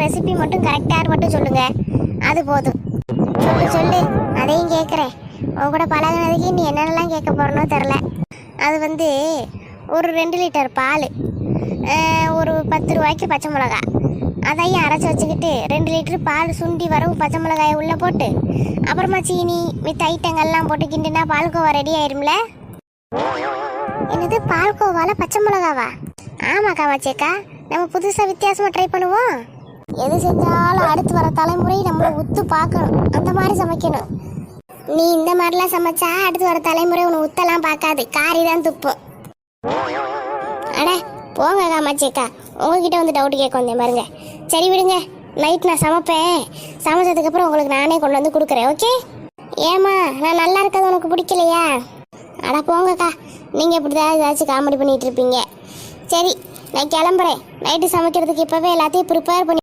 Recipe மட்டும் கரெக்டாக மட்டும் சொல்லுங்க, அது போதும். சொல்லு சொல்லு, அதையும் கேட்குறேன். உன் கூட பழகினதுக்கு நீ என்னென்னலாம் கேட்க போகிறனோ தெரில. அது வந்து ஒரு 2 லிட்டர் பால், ஒரு 10 ரூபாய்க்கு பச்சை மிளகா, அதையும் அரைச்சி வச்சுக்கிட்டு 2 லிட்டர் பால் சுண்டி வரவு பச்சை மிளகாயை உள்ளே போட்டு அப்புறமா சீனி மித்த ஐட்டங்கள்லாம் போட்டு கிண்டினா பால்கோவா ரெடி ஆயிரும்ல. என்னது பால்கோவால பச்சை மிளகாவா? ஆமாம் காமாட்சியக்கா, நம்ம புதுசாக வித்தியாசமாக ட்ரை பண்ணுவோம். எது செஞ்சாலும் அடுத்து வர தலைமுறை நம்மளை உத்து பார்க்கணும், அந்த மாதிரி சமைக்கணும். நீ இந்த மாதிரிலாம் சமைச்சா அடுத்து வர தலைமுறை உன்னை உத்தெல்லாம் பார்க்காது, காரி தான் துப்பும். அட போங்க காமாட்சியக்கா, உங்ககிட்ட வந்து டவுட் கேட்க வந்தேன் பாருங்க. சரி விடுங்க, நைட் நான் சமைப்பேன். சமைச்சதுக்கப்புறம் உங்களுக்கு நானே கொண்டு வந்து கொடுக்குறேன், ஓகே? ஏம்மா நான் நல்லா இருக்கிறது உனக்கு பிடிக்கலையா? அட போங்கக்கா, நீங்கள் இப்படி தான் ஏதாச்சும் காமெடி பண்ணிகிட்டு இருப்பீங்க. சரி நான் கிளம்புறேன். நைட்டு சமைக்கிறதுக்கு இப்போவே எல்லாத்தையும் ப்ரிப்பேர் பண்ணி